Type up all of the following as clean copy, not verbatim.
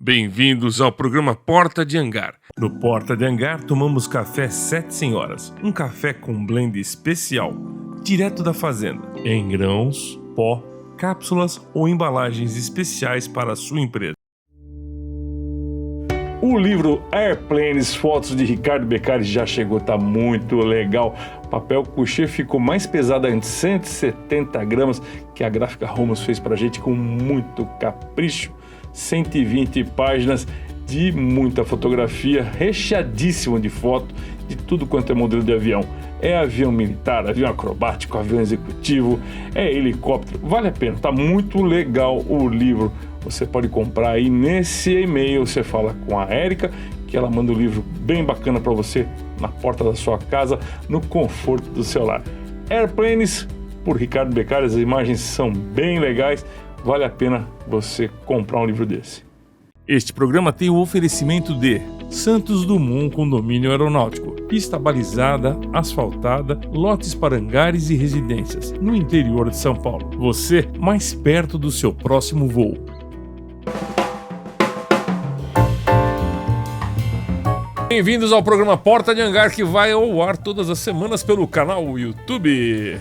Bem-vindos ao programa Porta de Hangar. No Porta de Hangar tomamos café 7 senhoras, um café com blend especial, direto da fazenda, em grãos, pó, cápsulas ou embalagens especiais para a sua empresa. O livro Airplanes, fotos de Ricardo Beccari já chegou, tá muito legal. Papel couché ficou mais pesado ainda, 170 gramas, que a Gráfica Romos fez pra gente com muito capricho. 120 páginas de muita fotografia, recheadíssimo de foto de tudo quanto é modelo de avião. É avião militar, avião acrobático, avião executivo, é helicóptero. Vale a pena, tá muito legal o livro. Você pode comprar aí nesse e-mail, você fala com a Érica, que ela manda um livro bem bacana para você na porta da sua casa, no conforto do seu lar. Airplanes, por Ricardo Beccari, as imagens são bem legais, vale a pena você comprar um livro desse. Este programa tem o oferecimento de Santos Dumont Condomínio Aeronáutico, pista balizada, asfaltada, lotes para hangares e residências, no interior de São Paulo. Você mais perto do seu próximo voo. Bem-vindos ao programa Porta de Hangar, que vai ao ar todas as semanas pelo canal YouTube.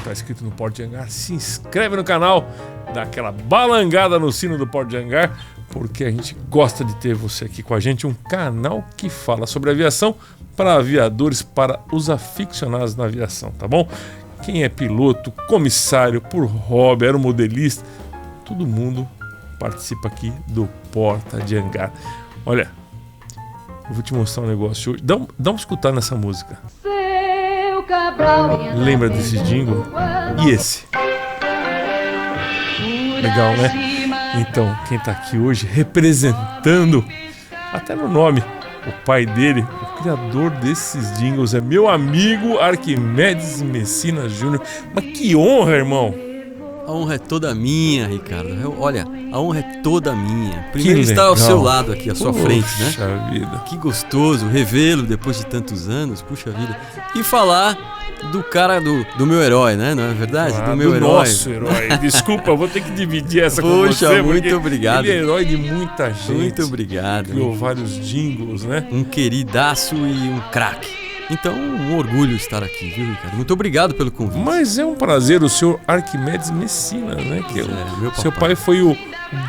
Tá escrito no Porta de Hangar, se inscreve no canal, dá aquela balangada no sino do Porta de Hangar, porque a gente gosta de ter você aqui com a gente, um canal que fala sobre aviação para aviadores, para os aficionados na aviação, tá bom? Quem é piloto, comissário, por hobby, aeromodelista, todo mundo participa aqui do Porta de Hangar. Olha, eu vou te mostrar um negócio hoje. Dá uma escutar nessa música. Lembra desse jingle? E esse? Legal, né? Então, quem tá aqui hoje representando, até no nome, o pai dele, o criador desses jingles, é meu amigo Arquimedes Messina Júnior. Mas que honra, irmão! A honra é toda minha, Ricardo. Olha, a honra é toda minha. Primeiro estar ao seu lado aqui, à sua frente, né? Puxa vida. Que gostoso revê-lo depois de tantos anos, puxa vida. E falar do cara do meu herói, né? Não é verdade? Ah, do meu herói. Nosso herói. Desculpa, eu vou ter que dividir essa com você. Puxa, muito obrigado. Ele é herói de muita gente. Muito obrigado. Criou vários jingles, né? Um queridaço e um craque. Então, um orgulho estar aqui, viu, Ricardo? Muito obrigado pelo convite. Mas é um prazer, o senhor Arquimedes Messina, né? Que meu seu pai foi o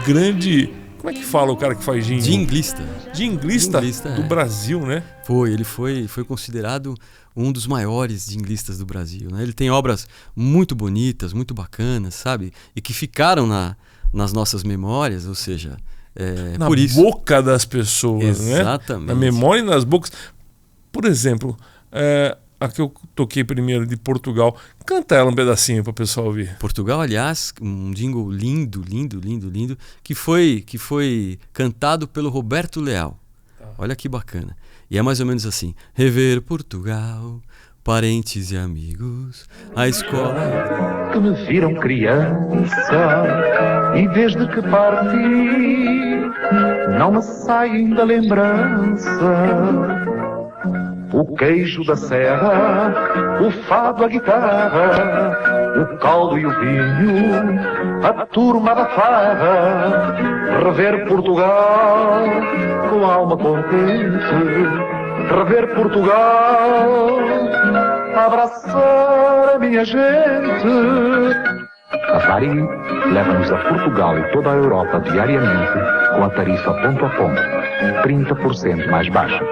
grande... Como é que fala o cara que faz jingle? Jinglista do Brasil, né? Ele foi considerado um dos maiores jinglistas do Brasil, né? Ele tem obras muito bonitas, muito bacanas, sabe? E que ficaram nas nossas memórias, ou seja... na por isso. boca das pessoas, Exatamente. né? Na memória e nas bocas. Por exemplo, a que eu toquei primeiro de Portugal. Canta ela um pedacinho para o pessoal ouvir. Portugal, aliás, um jingle lindo, que foi cantado pelo Roberto Leal. Olha que bacana. E é mais ou menos assim. Rever Portugal, parentes e amigos, a escola... Que me viram criança e desde que parti não me saem da lembrança. O queijo da serra, o fado, a guitarra, o caldo e o vinho, a turma da farra. Rever Portugal com a alma contente, rever Portugal, abraçar a minha gente. A Varig leva-nos a Portugal e toda a Europa diariamente com a tarifa ponto a ponto, 30% mais baixa.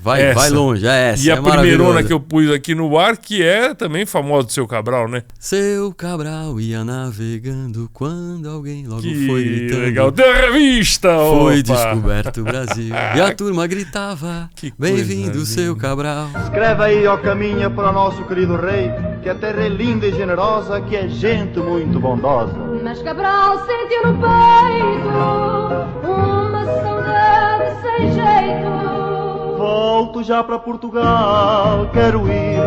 Vai longe, essa. E a primeirona que eu pus aqui no ar, que é também famosa do Seu Cabral, né? Seu Cabral ia navegando quando alguém logo que foi gritando. Legal, deu a revista! Foi opa. Descoberto o Brasil. E a turma gritava, bem-vindo, Seu Cabral. Escreve aí, ó, caminha para o nosso querido rei, que a terra é linda e generosa, que é gente muito bondosa. Mas Cabral sentiu no peito uma saudade sem jeito. Volto já para Portugal, quero ir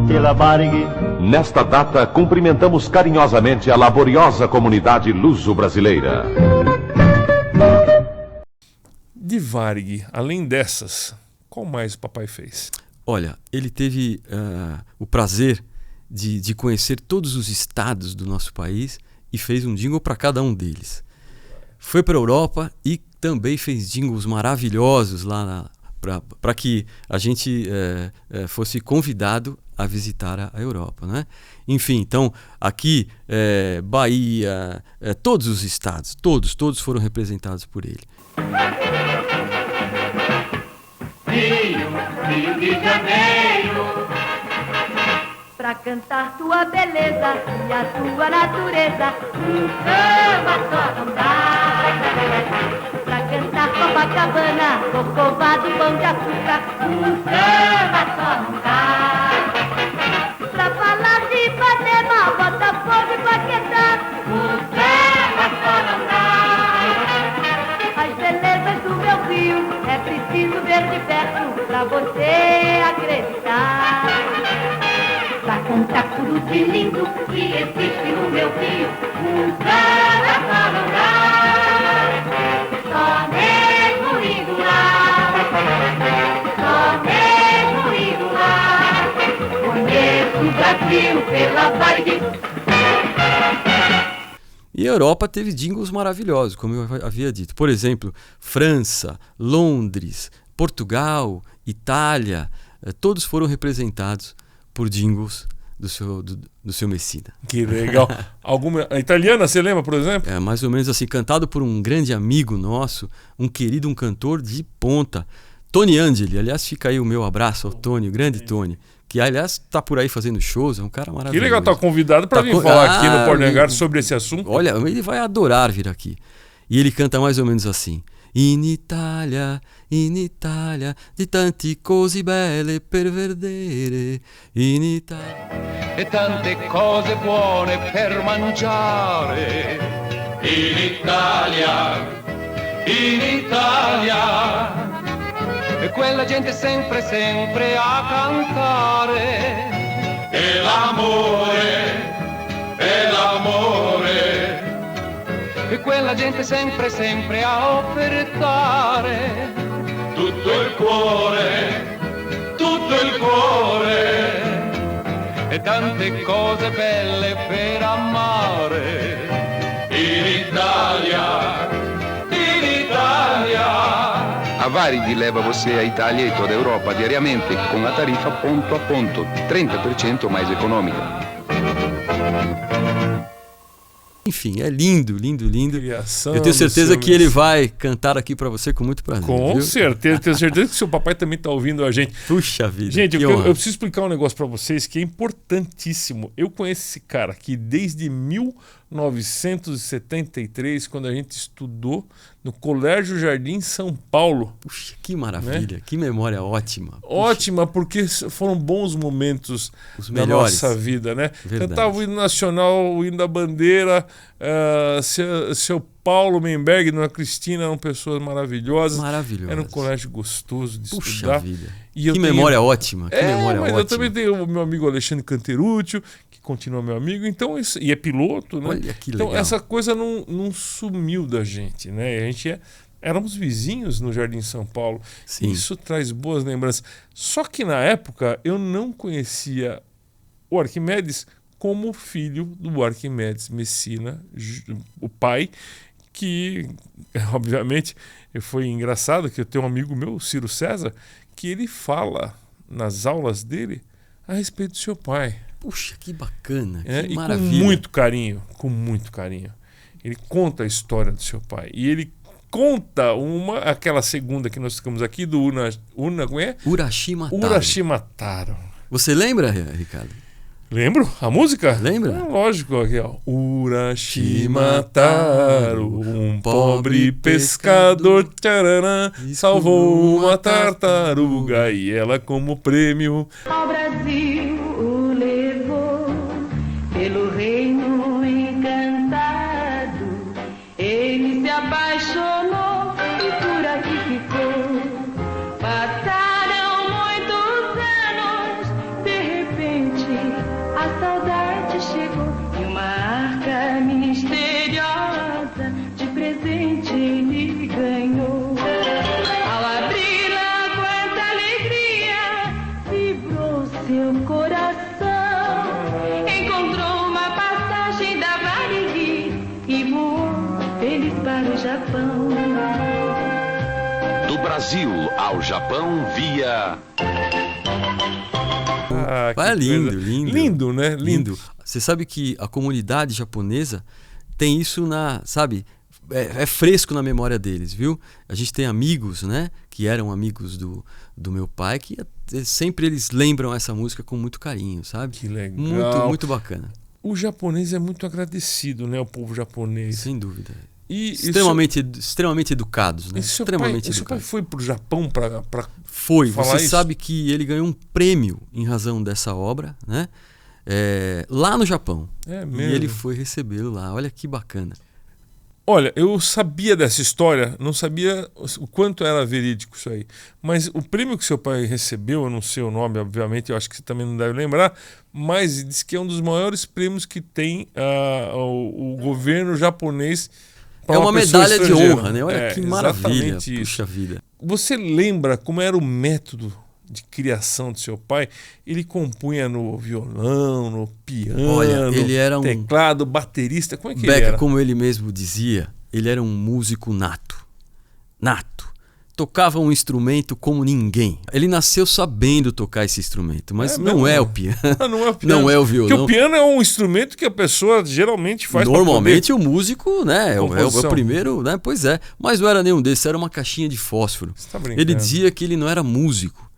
pela Varig. Nesta data, cumprimentamos carinhosamente a laboriosa comunidade luso-brasileira. De Varig, além dessas, qual mais o papai fez? Olha, ele teve o prazer de conhecer todos os estados do nosso país e fez um jingle para cada um deles. Foi para a Europa e também fez jingles maravilhosos lá para que a gente fosse convidado a visitar a Europa, né? Enfim, então aqui Bahia, todos os estados, todos foram representados por ele. Rio de Janeiro, pra cantar tua beleza e a tua natureza, um samba só não dá. Pra cantar Copacabana, Corcovado, Pão de Açúcar, um samba só não dá. Pra falar de Ipanema, Botafogo e Paquetá, um samba só não dá. As belezas do meu Rio, é preciso ver de perto pra você acreditar. Pra cantar tudo de lindo que existe no meu Rio, um samba só não dá. Só mesmo indo lá, só mesmo indo lá, conheço o Brasil pela Varig. E a Europa teve jingles maravilhosos, como eu havia dito. Por exemplo, França, Londres, Portugal, Itália, todos foram representados por jingles do seu Messina. Que legal. Alguma a italiana, você lembra, por exemplo? Mais ou menos assim, cantado por um grande amigo nosso, um cantor de ponta, Tony Angeli. Aliás, fica aí o meu abraço ao Tony, o grande Tony, que aliás está por aí fazendo shows, é um cara maravilhoso. Que legal, tá convidado para vir falar aqui no Pornegar sobre esse assunto. Olha, ele vai adorar vir aqui. E ele canta mais ou menos assim: In Italia, di tante cose belle per vedere, in Italia. E tante cose buone per mangiare. In Italia, e quella gente sempre, sempre a cantare. E l'amore, e quella gente sempre, sempre a ofertare. Tutto il cuore, e tante cose belle per amare. In Italia. A Varig leva você à Itália e toda a Europa diariamente com a tarifa ponto a ponto, 30% mais econômica. Enfim, é lindo. Criação Eu tenho certeza do que seu ele vai cantar aqui para você com muito prazer. Com viu? certeza, tenho certeza que seu papai também está ouvindo a gente. Puxa vida. Gente, que eu honra. preciso explicar um negócio para vocês que é importantíssimo. Eu conheço esse cara aqui desde 1973, quando a gente estudou no Colégio Jardim São Paulo. Puxa, que maravilha, que memória ótima. Ótima, porque foram bons momentos da melhores. nossa vida, né? Verdade. Cantava o hino nacional, o hino da bandeira, seu Paulo Menberg e Dona Cristina eram pessoas maravilhosas. Maravilhosas. Era um colégio gostoso de Puxa estudar. vida. E eu Que tenho- memória ótima, que memória mas ótima. eu também tenho o meu amigo Alexandre Canterúcio, que continua meu amigo, então isso, e é piloto, né? Olha que Então legal. essa coisa não sumiu da gente, né? A gente éramos vizinhos no Jardim São Paulo. Sim. Isso traz boas lembranças. Só que na época eu não conhecia o Arquimedes como filho do Arquimedes Messina, o pai, que obviamente foi engraçado que eu tenho um amigo meu, Ciro César, que ele fala nas aulas dele a respeito do seu pai. Puxa, que bacana, que E maravilha. com muito carinho. Ele conta a história do seu pai. E ele conta aquela segunda que nós ficamos aqui, do como é? Urashima Taro. Urashima Taro. Você lembra, Ricardo? Lembro? A música? Lembra? Lógico, aqui, ó. Urashima Taro, um pobre pescador, tcharará, salvou uma tartaruga e ela como prêmio. Ao Brasil o levou pelo reino encantado. Ele se apaixonou e por aqui ficou. Passaram muitos anos, de repente a saudade chegou e uma arca misteriosa de presente ele ganhou. Brasil ao Japão via... É lindo, coisa. lindo. Lindo, né? Lindo. Você sabe que a comunidade japonesa tem isso sabe, é fresco na memória deles, viu? A gente tem amigos, né, que eram amigos do meu pai, que sempre eles lembram essa música com muito carinho, sabe? Que legal. Muito, muito bacana. O japonês é muito agradecido, né? O povo japonês. Sem dúvida. E extremamente educados, né? Extremamente seu pai foi pro Japão para Foi. falar Você isso? sabe que ele ganhou um prêmio em razão dessa obra, né? Lá no Japão. É E mesmo? ele foi recebê-lo lá. Olha que bacana. Olha, eu sabia dessa história, não sabia o quanto era verídico isso aí. Mas o prêmio que seu pai recebeu, eu não sei o nome, obviamente, eu acho que você também não deve lembrar, mas diz que é um dos maiores prêmios que tem o governo japonês. É uma medalha de estrangeira. honra, né? Olha que maravilha. Exatamente isso. Puxa vida. Você lembra como era o método de criação do seu pai? Ele compunha no violão, no piano, Olha, ele era um teclado, baterista. Como é que ele Becker, era? como ele mesmo dizia, ele era um músico nato. Nato. Tocava um instrumento como ninguém. Ele nasceu sabendo tocar esse instrumento, mas não é o piano. Não é o piano. Não é o violão. Porque o piano é um instrumento que a pessoa geralmente faz. Normalmente o músico, né, é o Composição. primeiro, né? Pois é. Mas não era nenhum desses, era uma caixinha de fósforo. Você tá brincando? Ele dizia que ele não era músico.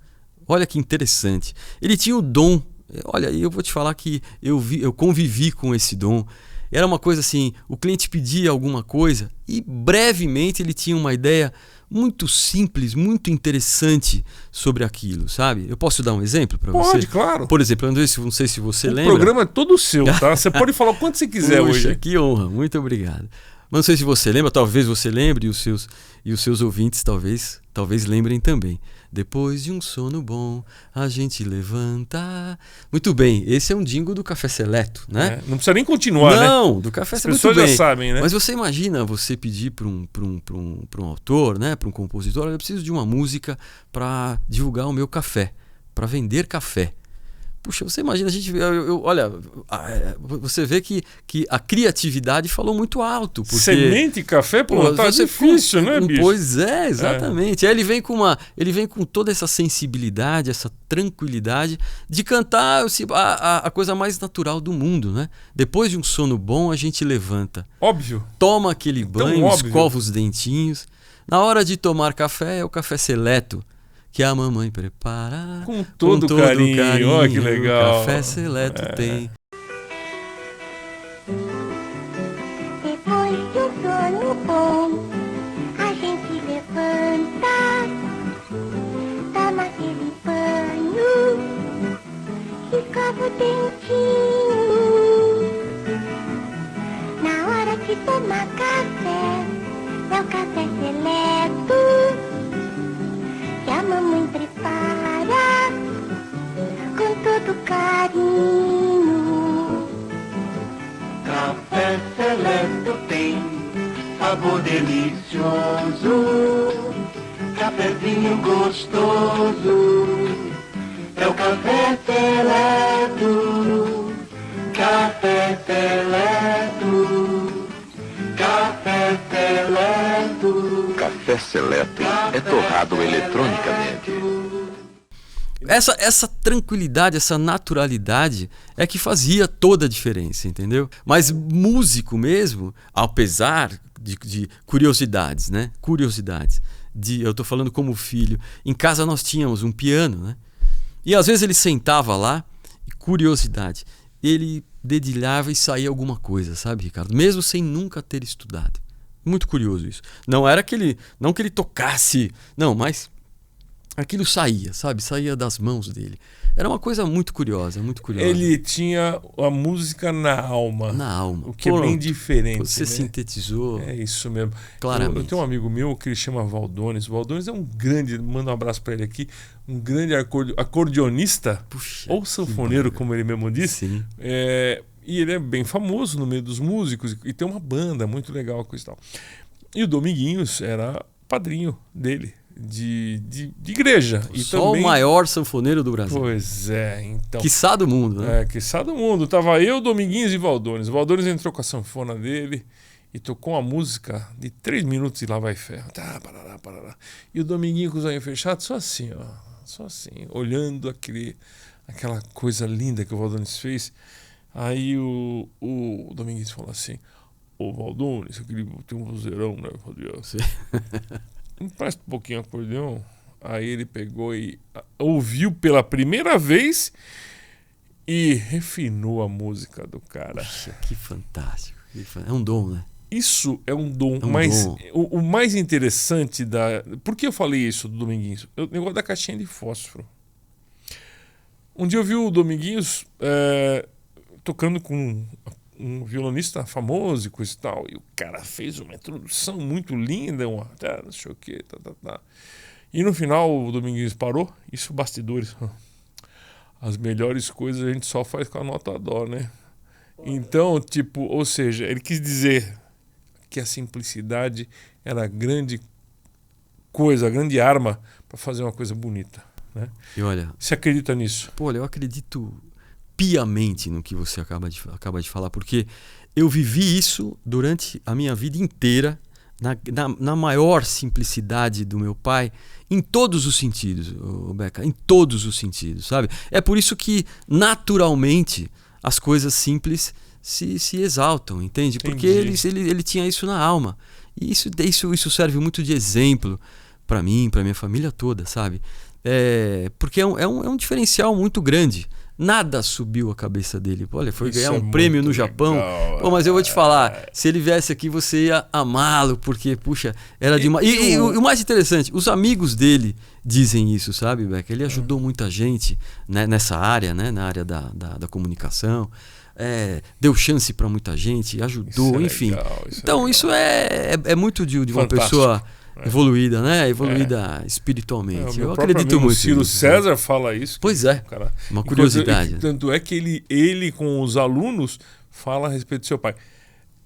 Olha que interessante. Ele tinha o dom. Olha, eu vou te falar que eu convivi com esse dom. Era uma coisa assim, o cliente pedia alguma coisa e brevemente ele tinha uma ideia muito simples, muito interessante sobre aquilo, sabe? Eu posso dar um exemplo para você? Pode, claro. Por exemplo, eu não sei se você O lembra. programa é todo seu, tá? Você pode falar o quanto você quiser Puxa, hoje. Que honra, muito obrigado. Mas não sei se você lembra, talvez você lembre e os seus ouvintes talvez lembrem também. Depois de um sono bom, a gente levanta. Muito bem, esse é um jingle do Café Seleto, né? Não precisa nem continuar, né? Não, do Café Seleto. As pessoas muito bem. já sabem, né? Mas você imagina você pedir para um autor, né, para um compositor, eu preciso de uma música para divulgar o meu café, para vender café. Puxa, você imagina, a gente, olha, você vê que a criatividade falou muito alto. Porque, semente e café, pô, tá difícil, né, bicho? Pois é, exatamente. Aí ele vem com toda essa sensibilidade, essa tranquilidade de cantar a coisa mais natural do mundo, né? Depois de um sono bom, a gente levanta. Óbvio. Toma aquele banho, óbvio. escova os dentinhos. Na hora de tomar café, é o café seleto que a mamãe prepara com todo carinho. Olha que legal. Café Seleto tem. Depois de um sono bom, a gente levanta, toma aquele banho, escova o dentinho. Na hora de tomar café, é o café seleto que a mamãe prepara com todo carinho. Café Seleto tem sabor delicioso, cafezinho gostoso. É o Café Seleto, Café Seleto, Café Seleto. Café Seleto é torrado eletronicamente. Essa tranquilidade, essa naturalidade é que fazia toda a diferença, entendeu? Mas músico mesmo, apesar de curiosidades, né? Curiosidades. Eu tô falando como filho. Em casa nós tínhamos um piano, né? E às vezes ele sentava lá, e curiosidade, ele dedilhava e saía alguma coisa, sabe, Ricardo? Mesmo sem nunca ter estudado. Muito curioso isso. Não que ele tocasse, não, mas aquilo saía, sabe? Saía das mãos dele. Era uma coisa muito curiosa, muito curiosa. Ele tinha a música na alma. Na alma. O que é bem diferente. Você né? sintetizou. É isso mesmo. Claramente. Eu tenho um amigo meu que ele chama Valdones. Valdones é um grande, manda um abraço para ele aqui, um grande acordeonista. Puxa, ou sanfoneiro, como ele mesmo disse. Sim. E ele é bem famoso no meio dos músicos e tem uma banda muito legal com isso e tal. E o Dominguinhos era padrinho dele. De igreja. E só também... o maior sanfoneiro do Brasil. Pois é, então. Quiçá do mundo, né? Quiçá do mundo. Tava eu, Dominguinhos e Valdones. O Valdones entrou com a sanfona dele E tocou uma música de 3 minutos e lá vai ferro. Tá, parará, parará. E o Dominguinho com os olhos fechados, só assim, ó. Só assim, olhando aquela coisa linda que o Valdones fez. Aí o Dominguinhos falou assim: ô Valdones, eu queria ter um vozeirão, né? Empresta um pouquinho o acordeão. Aí ele pegou e ouviu pela primeira vez e refinou a música do cara. Puxa, que fantástico. É um dom, né? Isso é um dom, mas dom. O mais interessante Por que eu falei isso do Dominguinhos? O negócio da caixinha de fósforo. Um dia eu vi o Dominguinhos tocando com um violonista famoso e coisa e tal, e o cara fez uma introdução muito linda, não sei o que, E no final o Dominguinhos parou, isso bastidores. As melhores coisas a gente só faz com a nota dó, né? Então, ou seja, ele quis dizer que a simplicidade era a grande coisa, a grande arma para fazer uma coisa bonita, né? E olha, você acredita nisso? Pô, eu acredito piamente no que você acaba de falar, porque eu vivi isso durante a minha vida inteira, na maior simplicidade do meu pai, em todos os sentidos, Beca, em todos os sentidos, sabe? É por isso que, naturalmente, as coisas simples se exaltam, entende? Porque ele tinha isso na alma. E isso serve muito de exemplo para mim, para minha família toda, sabe? Porque é um diferencial muito grande. Nada subiu a cabeça dele. Olha, foi ganhar um prêmio no Japão. Pô, mas eu vou te falar, se ele viesse aqui, você ia amá-lo, porque, puxa, era demais. E o mais interessante, os amigos dele dizem isso, sabe, Beca? Ele ajudou muita gente, né, nessa área, né, na área da comunicação. Deu chance para muita gente, ajudou, enfim. Então isso é muito de uma pessoa evoluída, né? Evoluída espiritualmente. Eu acredito muito. O Ciro César fala isso. Pois é, cara. Uma curiosidade. Tanto é que ele com os alunos fala a respeito do seu pai.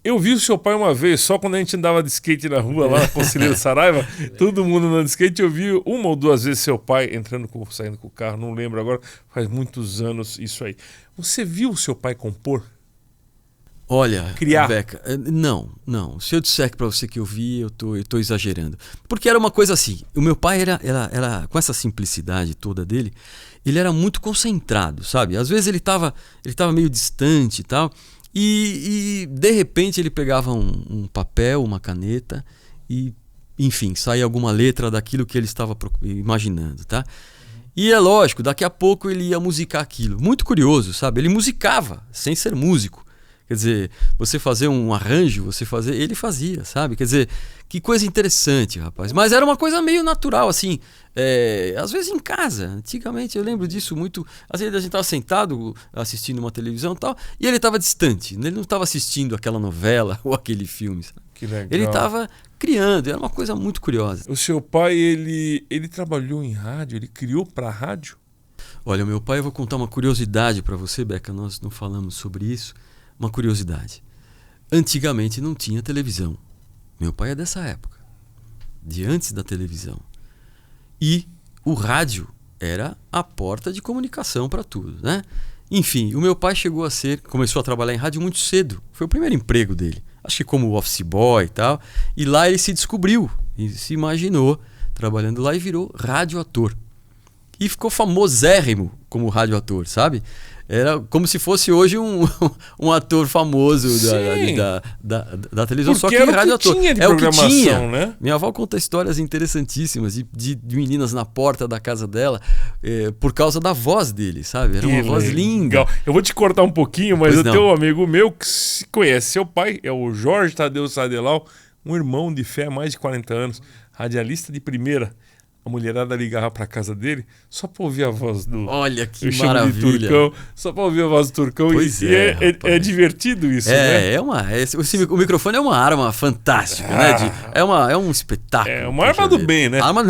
Eu vi o seu pai uma vez, só quando a gente andava de skate na rua, lá na Conselheiro Saraiva, todo mundo andando de skate, eu vi uma ou duas vezes seu pai saindo com o carro, não lembro agora, faz muitos anos isso aí. Você viu o seu pai compor? Olha, criar? Beca, não. Se eu disser para você que eu vi, eu tô exagerando. Porque era uma coisa assim, o meu pai era com essa simplicidade toda dele, ele era muito concentrado, sabe? Às vezes ele tava meio distante e tal, e de repente ele pegava um papel, uma caneta e, enfim, saía alguma letra daquilo que ele estava imaginando, tá? E é lógico, daqui a pouco ele ia musicar aquilo. Muito curioso, sabe? Ele musicava, sem ser músico. Quer dizer, você fazer um arranjo, ele fazia, sabe? Quer dizer, que coisa interessante, rapaz. Mas era uma coisa meio natural, assim. Às vezes em casa, antigamente eu lembro disso muito. Às vezes a gente estava sentado assistindo uma televisão e tal, e ele estava distante. Ele não estava assistindo aquela novela ou aquele filme, sabe? Que legal. Ele estava criando, era uma coisa muito curiosa. O seu pai, ele trabalhou em rádio, ele criou para rádio? Olha, meu pai, eu vou contar uma curiosidade para você, Beca, nós não falamos sobre isso. Uma curiosidade. Antigamente não tinha televisão. Meu pai é dessa época, de antes da televisão. E o rádio era a porta de comunicação para tudo, né? Enfim, o meu pai começou a trabalhar em rádio muito cedo. Foi o primeiro emprego dele. Acho que como office boy e tal. E lá ele se descobriu e se imaginou trabalhando lá e virou radioator. E ficou famosérrimo como radioator, sabe? Era como se fosse hoje um ator famoso da televisão, porque só que era radioator. Tinha de é o que programação, tinha. Né? Minha avó conta histórias interessantíssimas de meninas na porta da casa dela por causa da voz dele, sabe? Era uma voz linda. Eu vou te cortar um pouquinho, mas eu tenho um amigo meu que conhece seu pai, é o Jorge Tadeu Sadelau, um irmão de fé há mais de 40 anos, radialista de primeira. A mulherada ligava pra casa dele só pra ouvir a voz do... Olha que eu chamo maravilha. de Turcão, só pra ouvir a voz do Turcão. Pois é divertido isso, né? O microfone é uma arma fantástica, né? É um espetáculo. É uma arma do bem, né? Arma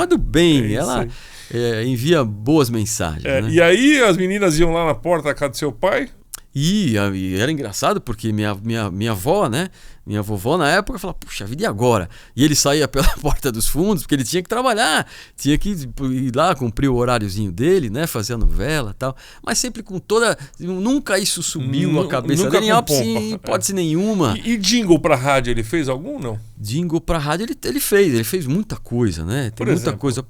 do bem. Ela envia boas mensagens. Né? E aí as meninas iam lá na porta da casa do seu pai... E era engraçado porque minha avó, né? Minha vovó na época falava, puxa vida, e agora? E ele saía pela porta dos fundos porque ele tinha que trabalhar, tinha que ir lá, cumprir o horáriozinho dele, né? Fazer a novela e tal. Mas sempre com toda... Nunca isso subiu a cabeça dele em hipótese nenhuma. E jingle pra rádio, ele fez algum, não? Jingle pra rádio ele fez muita coisa, né? Tem muita coisa,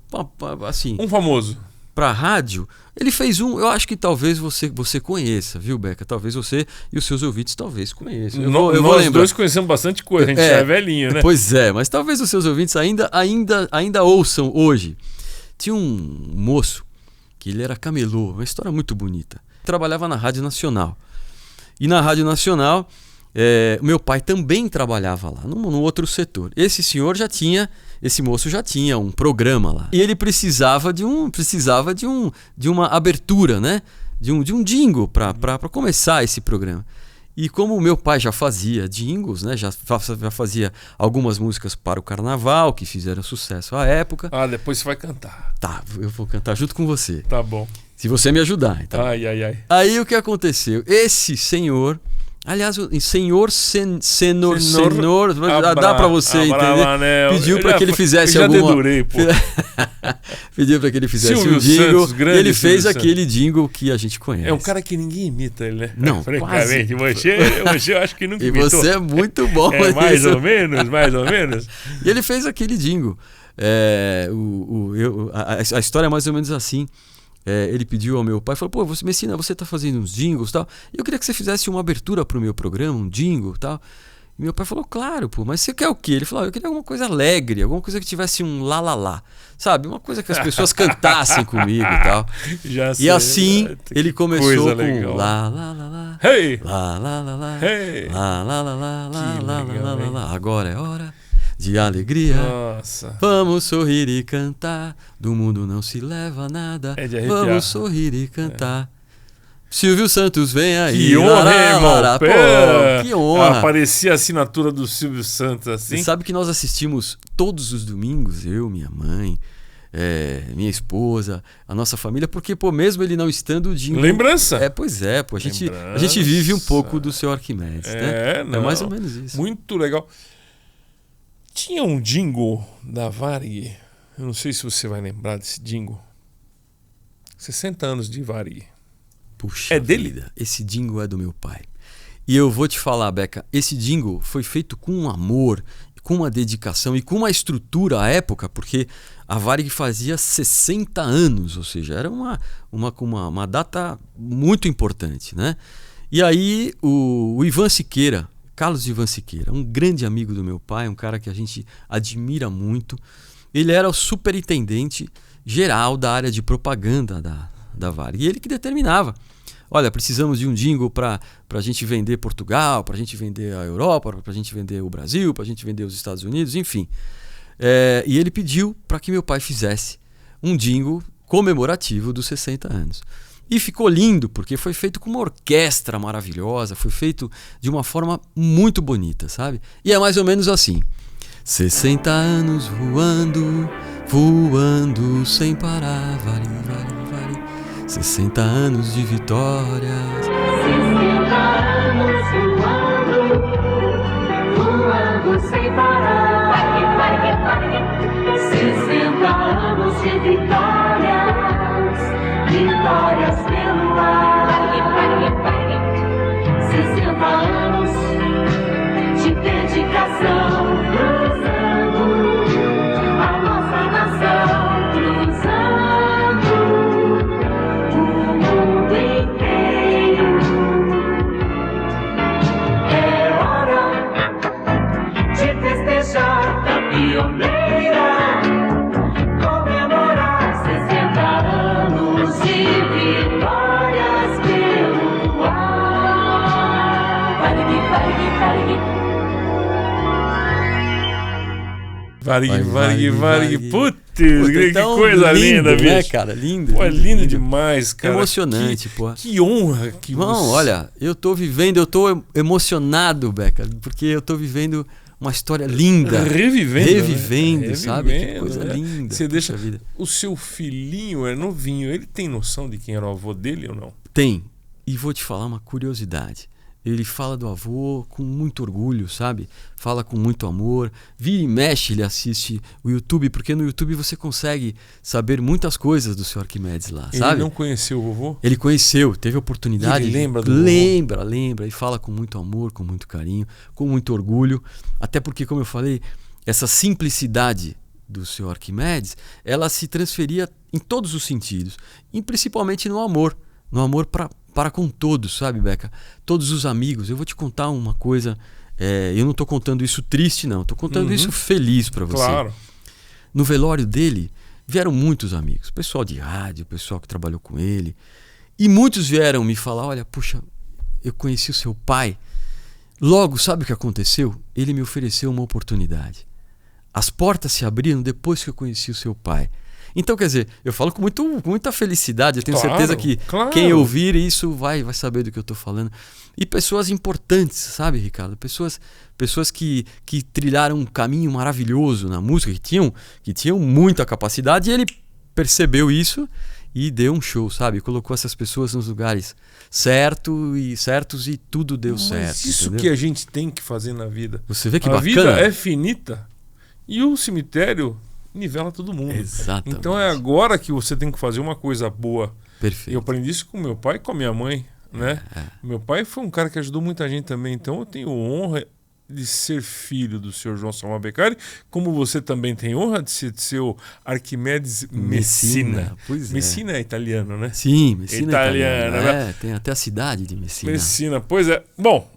assim... Um famoso. Pra rádio, ele fez eu acho que talvez você conheça, viu, Beca? Talvez você e os seus ouvintes talvez conheçam. Eu vou nós lembrar. Dois conhecemos bastante coisa, a gente já é velhinho, né? Pois é, mas talvez os seus ouvintes ainda ouçam hoje. Tinha um moço que ele era camelô, uma história muito bonita. Trabalhava na Rádio Nacional. E na Rádio Nacional, meu pai também trabalhava lá, num outro setor. Esse moço já tinha um programa lá. E ele precisava de uma abertura, né? De um jingle para começar esse programa. E como o meu pai já fazia jingles, né? Já fazia algumas músicas para o carnaval, que fizeram sucesso à época. Ah, depois você vai cantar. Tá, eu vou cantar junto com você. Tá bom. Se você me ajudar. Então. Ai. Aí o que aconteceu? Esse senhor... Aliás, o senhor Senor, dá pra você entender. Pediu para que ele fizesse alguma... dedurei, pô. Pediu para que ele fizesse Silvio um jingle. Santos, grande e ele fez Silvio aquele jingle que a gente conhece. É um cara que ninguém imita ele, né? Não, francamente. Você eu acho que nunca e imitou. E você é muito bom. Mais ou menos. E ele fez aquele jingle. A história é mais ou menos assim. Ele pediu ao meu pai, falou, pô, você me ensina, você tá fazendo uns jingles e tal, e eu queria que você fizesse uma abertura pro meu programa, um jingle e tal. E meu pai falou, claro, pô, mas você quer o quê? Ele falou, eu queria alguma coisa alegre, alguma coisa que tivesse um lá, sabe? Uma coisa que as pessoas cantassem comigo e tal. Já sei, e assim, ele começou com legal. lá, hey! lá, hey! lá, agora é hora de alegria. Nossa. Vamos sorrir e cantar. Do mundo não se leva nada. É de arrepiar. Vamos sorrir e cantar. Silvio Santos vem aí. Que honra, irmão. Pô, que honra. Aparecia a assinatura do Silvio Santos assim. Você sabe que nós assistimos todos os domingos, eu, minha mãe, minha esposa, a nossa família, porque, pô, mesmo ele não estando o jingle... Lembrança. Pois é, pô, a gente vive um pouco do seu Arquimedes, né? Não. É mais ou menos isso. Muito legal. Tinha um jingle da Varig, eu não sei se você vai lembrar desse jingle. 60 anos de Varig. Puxa dele? Vida, esse jingle é do meu pai. E eu vou te falar, Beca, esse jingle foi feito com um amor, com uma dedicação e com uma estrutura à época, porque a Varig fazia 60 anos, ou seja, era uma data muito importante, né? E aí o Ivan Siqueira, Carlos Ivan Siqueira, um grande amigo do meu pai, um cara que a gente admira muito. Ele era o superintendente geral da área de propaganda da Varig. E ele que determinava. Olha, precisamos de um jingle para a gente vender Portugal, para a gente vender a Europa, para a gente vender o Brasil, para a gente vender os Estados Unidos, enfim. E ele pediu para que meu pai fizesse um jingle comemorativo dos 60 anos. E ficou lindo, porque foi feito com uma orquestra maravilhosa, foi feito de uma forma muito bonita, sabe? E é mais ou menos assim. 60 anos voando, voando sem parar, Varig, Varig, Varig. 60 anos de vitórias. 60 anos voando, voando sem parar. Varig, Varig, Varig. 60 anos de vitórias. Vitórias pelo ar. 60 anos de dedicação, cruzando a nossa nação, cruzando o mundo inteiro. É hora de festejar da pioneira. Varig. Putz, que coisa linda, bicho. Né, cara? Lindo. Pô, é lindo demais, cara. Emocionante, pô. Que honra que você... olha, eu tô emocionado, Beca, porque eu tô vivendo uma história linda. Revivendo, né? Sabe? Que coisa linda. Você deixa... Vida. O seu filhinho é novinho, ele tem noção de quem era o avô dele ou não? Tem. E vou te falar uma curiosidade. Ele fala do avô com muito orgulho, sabe? Fala com muito amor. Vira e mexe, ele assiste o YouTube, porque no YouTube você consegue saber muitas coisas do Sr. Arquimedes lá, sabe? Ele não conheceu o vovô? Ele conheceu, teve a oportunidade. Ele lembra do Lembra. E fala com muito amor, com muito carinho, com muito orgulho. Até porque, como eu falei, essa simplicidade do Sr. Arquimedes, ela se transferia em todos os sentidos. E principalmente no amor. No amor para com todos, sabe, Beca? Todos os amigos. Eu vou te contar uma coisa. Eu não estou contando isso triste, não. Estou contando isso feliz para você. Claro. No velório dele, vieram muitos amigos. Pessoal de rádio, pessoal que trabalhou com ele. E muitos vieram me falar, olha, puxa, eu conheci o seu pai. Logo, sabe o que aconteceu? Ele me ofereceu uma oportunidade. As portas se abriram depois que eu conheci o seu pai. Então, quer dizer, eu falo com muita felicidade. Eu tenho certeza que quem ouvir isso vai saber do que eu estou falando. E pessoas importantes, sabe, Ricardo? Pessoas que trilharam um caminho maravilhoso na música, que tinham muita capacidade. E ele percebeu isso e deu um show, sabe? Colocou essas pessoas nos lugares certos e tudo deu certo. Mas isso entendeu? que a gente tem que fazer na vida. Você vê que a bacana? vida é finita e o cemitério nivela todo mundo. Exatamente. Então é agora que você tem que fazer uma coisa boa. Perfeito. Eu aprendi isso com meu pai e com a minha mãe, né? Meu pai foi um cara que ajudou muita gente também, então eu tenho honra de ser filho do Sr. João Samuel Beccari, como você também tem honra de ser seu Arquimedes Messina. Pois é. Messina é italiano, né? Sim, Messina italiano, né? Tem até a cidade de Messina. Messina, pois é. Bom,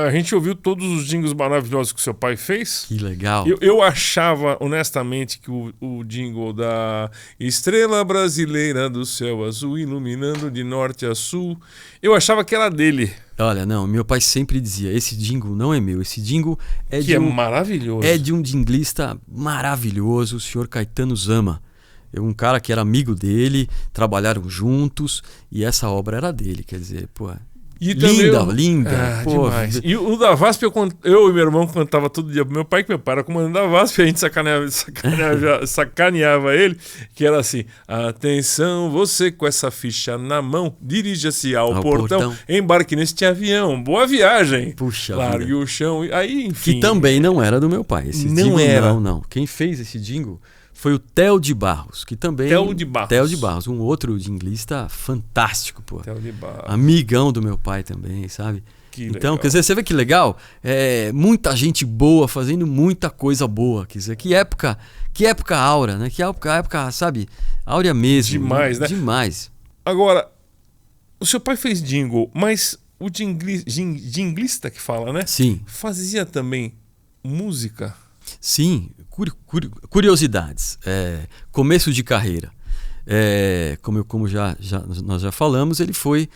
a gente ouviu todos os jingles maravilhosos que seu pai fez. Que legal. Eu achava, honestamente, que o jingle da Estrela Brasileira do Céu Azul iluminando de norte a sul, eu achava que era dele. Olha, não, meu pai sempre dizia, esse jingle não é meu, esse jingle é maravilhoso. É de um jinglista maravilhoso, o senhor Caetano Zama. Um cara que era amigo dele, trabalharam juntos e essa obra era dele, quer dizer, pô... E linda. Pô, demais. E o da VASP, eu e meu irmão cantava todo dia pro meu pai, que meu pai era comandante da VASP, a gente sacaneava ele, que era assim: atenção, você com essa ficha na mão, dirija-se ao portão, embarque neste avião, boa viagem. Puxa, largue o chão. Aí, enfim. Que também não era do meu pai. Esse não jingle, era. Não. Quem fez esse jingle foi o Theo de Barros, que também... Theo de Barros, um outro jinglista fantástico, pô. Theo de Barros. Amigão do meu pai também, sabe? Que então, legal. Quer dizer, você vê que legal? Muita gente boa fazendo muita coisa boa. Quer dizer, que época áurea, né? Que época, sabe? Áurea mesmo. Demais, né? Demais. Agora, o seu pai fez jingle, mas o jinglista que fala, né? Sim. Fazia também música? Sim, curiosidades. Começo de carreira. Como nós já falamos, ele foi...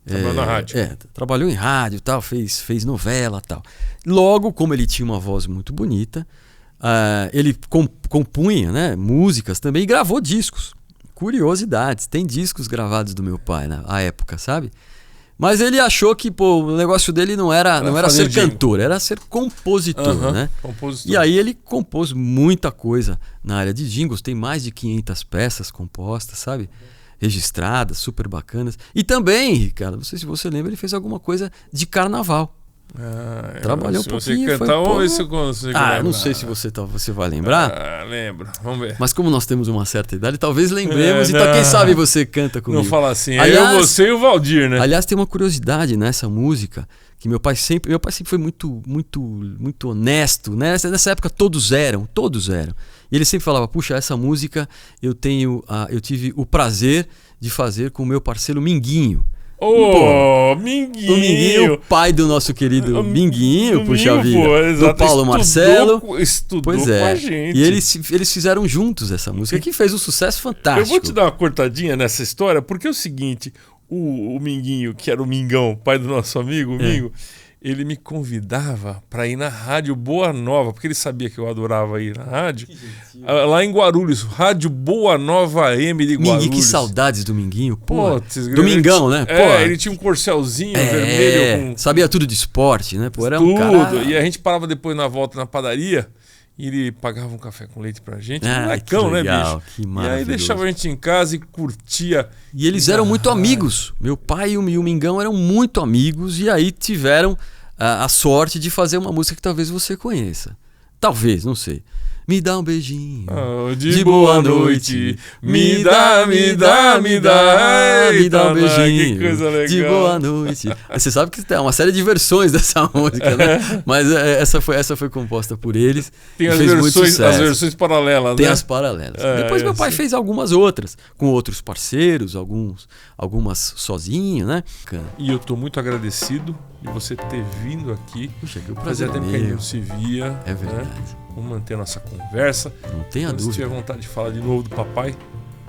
Trabalhou na rádio. Trabalhou em rádio, tal, fez novela, tal. Logo, como ele tinha uma voz muito bonita, ele compunha, né, músicas também e gravou discos. Curiosidades. Tem discos gravados do meu pai na época, sabe? Mas ele achou que o negócio dele não era ser cantor, era ser compositor, né? Compositor. E aí ele compôs muita coisa na área de jingles, tem mais de 500 peças compostas, sabe? Registradas, super bacanas. E também, Ricardo, não sei se você lembra, ele fez alguma coisa de carnaval. Trabalhou um pouquinho. Você cantar, vamos ver se eu consigo lembrar. Não sei se você vai lembrar. Lembro, vamos ver. Mas como nós temos uma certa idade, talvez lembremos. Então quem sabe você canta comigo. Não fala assim, aliás, você e o Valdir, né? Aliás, tem uma curiosidade nessa música, que meu pai sempre foi muito honesto, né? Nessa época todos eram. E ele sempre falava, puxa, essa música eu tive o prazer de fazer com o meu parceiro Minguinho. Minguinho! O Minguinho, pai do nosso querido Minguinho, puxa vida, do Paulo Marcelo. Estudou com a gente. E eles fizeram juntos essa música, que fez um sucesso fantástico. Eu vou te dar uma cortadinha nessa história, porque é o seguinte, o Minguinho, que era o Mingão, pai do nosso amigo, o Mingo, ele me convidava para ir na Rádio Boa Nova, porque ele sabia que eu adorava ir na rádio. Lá em Guarulhos, Rádio Boa Nova AM de Guarulhos. Minguinho, que saudades do Minguinho. Domingão, né? Ele tinha um corcelzinho vermelho. Sabia tudo de esporte, né? Era tudo. Um cara... E a gente parava depois na volta na padaria E ele pagava um café com leite pra gente. Molecão, né, legal, bicho? que E aí maravilhoso. deixava a gente em casa e curtia. E eles eram muito amigos. Meu pai e o Mingão eram muito amigos. E aí tiveram a sorte de fazer uma música que talvez você conheça. Talvez, não sei. Me dá um beijinho de boa noite. Me dá um beijinho. Que coisa legal. De boa noite. Você sabe que tem uma série de versões dessa música, né? Mas essa foi composta por eles. Tem as versões paralelas, Tem né? as paralelas. Depois meu pai fez algumas outras, com outros parceiros, algumas sozinho, né? E eu tô muito agradecido de você ter vindo aqui. Puxa, que fazia tempo que a gente não se via. É verdade. Né? Vamos manter a nossa conversa. Não tenha dúvida. Se tiver vontade de falar de novo do papai,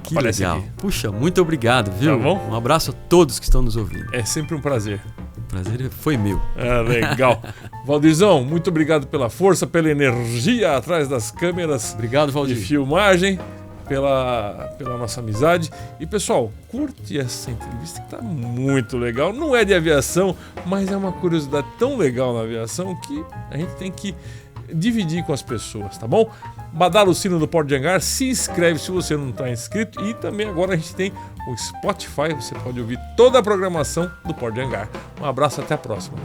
que aparece legal. aqui. Puxa, muito obrigado, viu? Tá bom? Um abraço a todos que estão nos ouvindo. É sempre um prazer. O prazer foi meu. Legal. Valdirzão, muito obrigado pela força, pela energia atrás das câmeras. Obrigado, Valdir. De filmagem, pela nossa amizade. E pessoal, curte essa entrevista que tá muito legal. Não é de aviação, mas é uma curiosidade tão legal na aviação que a gente tem que dividir com as pessoas, tá bom? Badala o sino do Porto de Hangar, se inscreve se você não está inscrito, e também agora a gente tem o Spotify, você pode ouvir toda a programação do Porto de Hangar. Um abraço, até a próxima.